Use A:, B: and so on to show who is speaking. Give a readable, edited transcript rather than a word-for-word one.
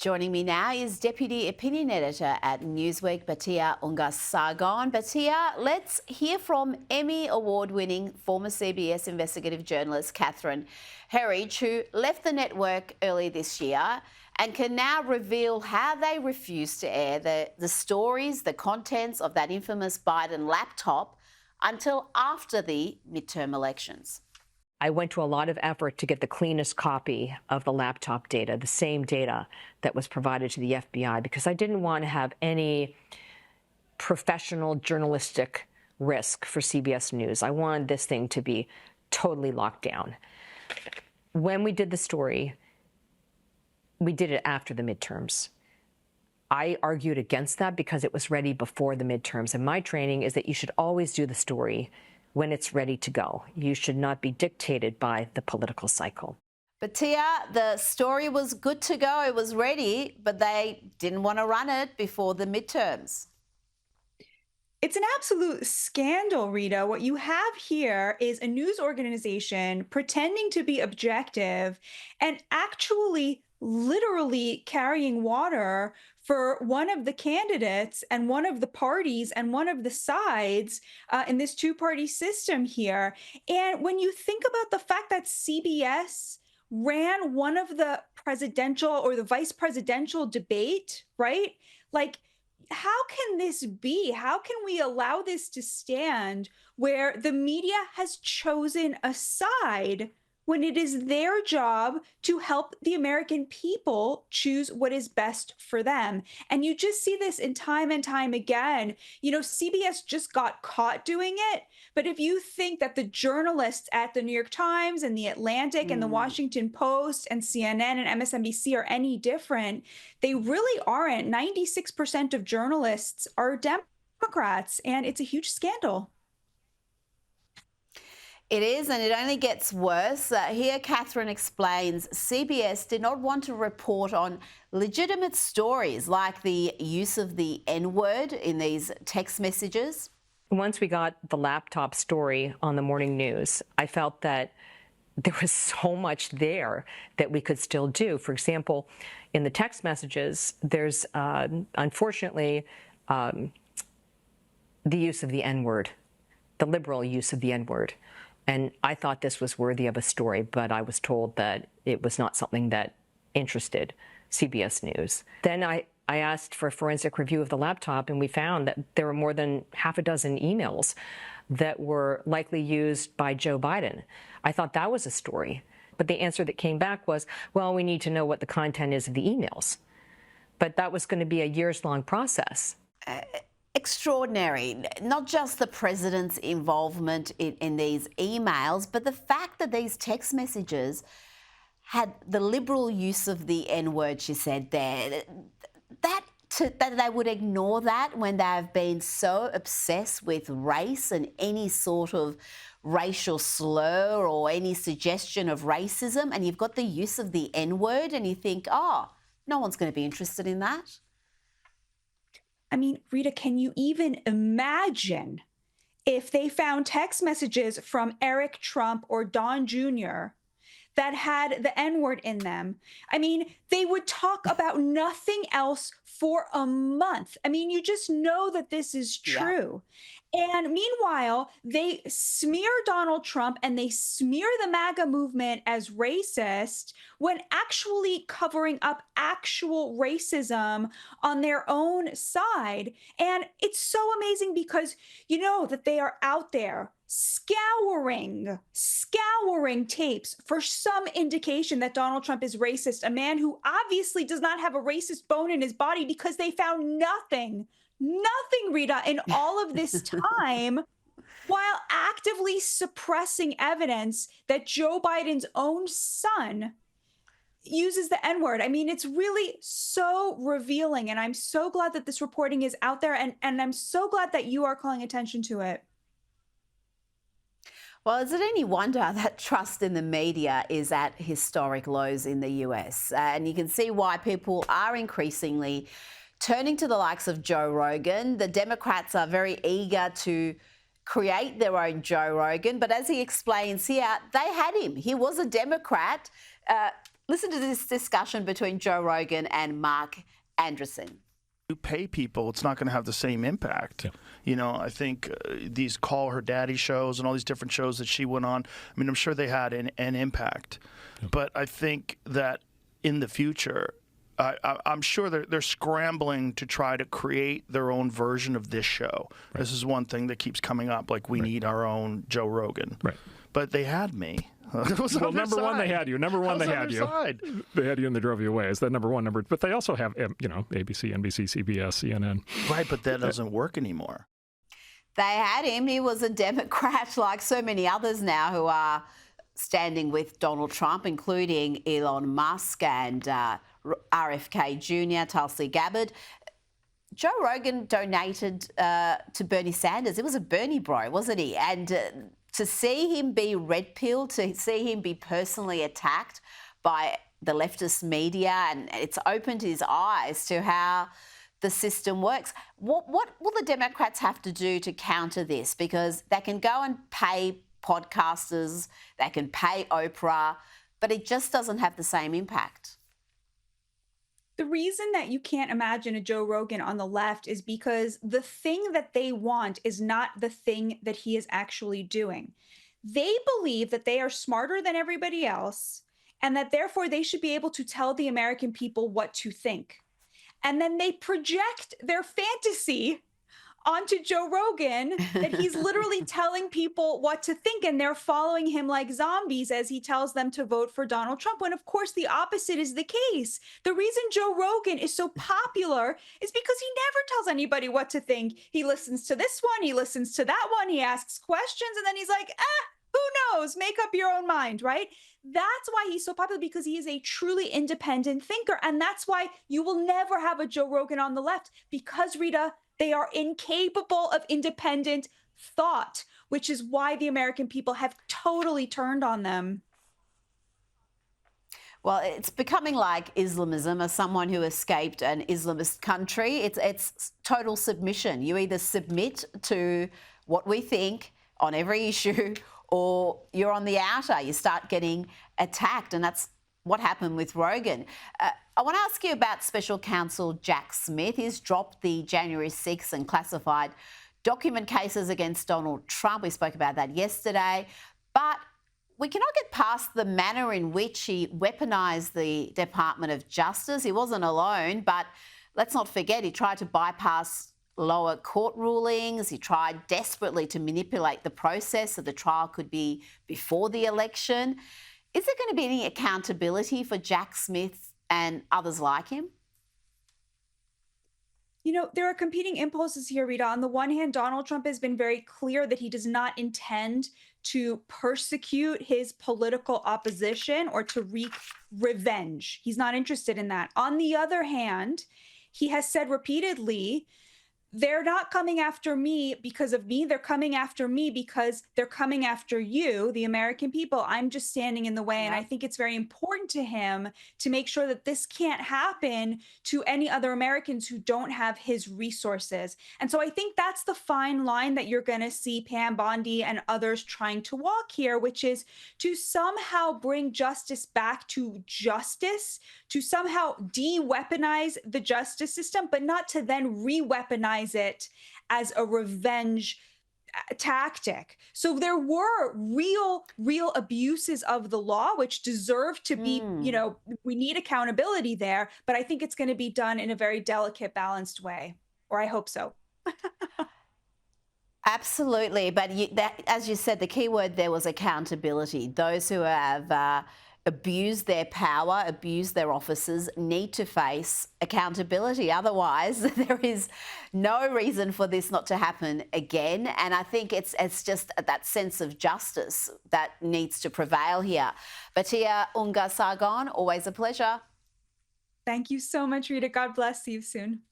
A: Joining me now is Deputy Opinion Editor at Newsweek, Batya Ungar-Sargon. Batya, let's hear from Emmy Award-winning former CBS investigative journalist Catherine Herridge, who left the network early this year and can now reveal how they refused to air the stories, the contents of that infamous Biden laptop until after the midterm elections.
B: I went to a lot of effort to get the cleanest copy of the laptop data, the same data that was provided to the FBI, because I didn't want to have any professional journalistic risk for CBS News. I wanted this thing to be totally locked down. When we did the story, we did it after the midterms. I argued against that because it was ready before the midterms. And my training is that you should always do the story when it's ready to go. You should not be dictated by the political cycle.
A: But Tia, the story was good to go, it was ready, but they didn't want to run it before the midterms.
C: It's an absolute scandal, Rita. What you have here is a news organization pretending to be objective and actually literally carrying water for one of the candidates and one of the parties and one of the sides in this two-party system here. And when you think about the fact that CBS ran one of the presidential or the vice presidential debate, right? Like, how can this be? How can we allow this to stand where the media has chosen a side when it is their job to help the American people choose what is best for them? And you just see this in time and time again. You know, CBS just got caught doing it. But if you think that the journalists at the New York Times and the Atlantic and the Washington Post and CNN and MSNBC are any different, they really aren't. 96% of journalists are Democrats, and it's a huge scandal.
A: It is, and it only gets worse. Here, Catherine explains CBS did not want to report on legitimate stories like the use of the N-word in these text messages.
B: Once we got the laptop story on the morning news, I felt that there was so much there that we could still do. For example, in the text messages, there's unfortunately the use of the N-word, the liberal use of the N-word. And I thought this was worthy of a story, but I was told that it was not something that interested CBS News. Then I asked for a forensic review of the laptop, and we found that there were more than half a dozen emails that were likely used by Joe Biden. I thought that was a story. But the answer that came back was, well, we need to know what the content is of the emails. But that was going to be a years-long process.
A: Extraordinary. Not just the president's involvement in these emails, but the fact that these text messages had the liberal use of the N-word, she said there. That they would ignore that when they've been so obsessed with race and any sort of racial slur or any suggestion of racism, and you've got the use of the N-word and you think, oh, no one's going to be interested in that.
C: I mean, Rita, can you even imagine if they found text messages from Eric Trump or Don Jr. that had the N-word in them? I mean, they would talk about nothing else for a month. I mean, you just know that this is true. Yeah. And meanwhile, they smear Donald Trump and they smear the MAGA movement as racist when actually covering up actual racism on their own side. And it's so amazing because you know that they are out there scouring tapes for some indication that Donald Trump is racist, a man who obviously does not have a racist bone in his body because they found nothing, Rita, in all of this time, while actively suppressing evidence that Joe Biden's own son uses the N-word. I mean, it's really so revealing, and I'm so glad that this reporting is out there, and I'm so glad that you are calling attention to it.
A: Well, is it any wonder that trust in the media is at historic lows in the US? And you can see why people are increasingly turning to the likes of Joe Rogan. The Democrats are very eager to create their own Joe Rogan, but as he explains here, they had him. He was a Democrat. Listen to this discussion between Joe Rogan and Mark Andreessen.
D: You pay people, it's not going to have the same impact. Yeah. I think these Call Her Daddy shows and all these different shows that she went on, I mean, I'm sure they had an impact. Yeah. But I think that in the future, I'm sure they're scrambling to try to create their own version of this show. Right. This is one thing that keeps coming up, like we need our own Joe Rogan. Right. But they had me.
E: Well, number one, they had you. Number one, they had you. They had you and they drove you away. Is that number one? But they also have, ABC, NBC, CBS, CNN.
D: Right, but that doesn't work anymore.
A: They had him. He was a Democrat, like so many others now who are standing with Donald Trump, including Elon Musk and RFK Jr., Tulsi Gabbard. Joe Rogan donated to Bernie Sanders. It was a Bernie bro, wasn't he? And to see him be red-pilled, to see him be personally attacked by the leftist media, and it's opened his eyes to how the system works. What will the Democrats have to do to counter this? Because they can go and pay podcasters, they can pay Oprah, but it just doesn't have the same impact.
C: The reason that you can't imagine a Joe Rogan on the left is because the thing that they want is not the thing that he is actually doing. They believe that they are smarter than everybody else and that therefore they should be able to tell the American people what to think. And then they project their fantasy onto Joe Rogan that he's literally telling people what to think, and they're following him like zombies as he tells them to vote for Donald Trump, when of course the opposite is the case. The reason Joe Rogan is so popular is because he never tells anybody what to think. He listens to this one, he listens to that one, he asks questions, and then he's like, who knows? Make up your own mind, right? That's why he's so popular, because he is a truly independent thinker. And that's why you will never have a Joe Rogan on the left, because, Rita, they are incapable of independent thought, which is why the American people have totally turned on them.
A: Well, it's becoming like Islamism. As someone who escaped an Islamist country, it's total submission. You either submit to what we think on every issue, or you're on the outer. You start getting attacked, and that's what happened with Rogan. I want to ask you about Special Counsel Jack Smith. He's dropped the January 6th and classified document cases against Donald Trump. We spoke about that yesterday. But we cannot get past the manner in which he weaponized the Department of Justice. He wasn't alone, but let's not forget he tried to bypass lower court rulings. He tried desperately to manipulate the process so the trial could be before the election. Is there going to be any accountability for Jack Smith and others like him?
C: There are competing impulses here, Rita. On the one hand, Donald Trump has been very clear that he does not intend to persecute his political opposition or to wreak revenge. He's not interested in that. On the other hand, he has said repeatedly, they're not coming after me because of me. They're coming after me because they're coming after you, the American people. I'm just standing in the way. And I think it's very important to him to make sure that this can't happen to any other Americans who don't have his resources. And so I think that's the fine line that you're going to see Pam Bondi and others trying to walk here, which is to somehow bring justice back to justice, to somehow de-weaponize the justice system, but not to then re-weaponize it as a revenge tactic. So there were real abuses of the law, which deserve to be, we need accountability there, but I think it's going to be done in a very delicate, balanced way, or I hope so.
A: Absolutely. But as you said, the key word there was accountability. Those who have abuse their power, abuse their offices, need to face accountability. Otherwise, there is no reason for this not to happen again. And I think it's just that sense of justice that needs to prevail here. Batya, Ungar-Sargon, always a pleasure.
C: Thank you so much, Rita. God bless. See you soon.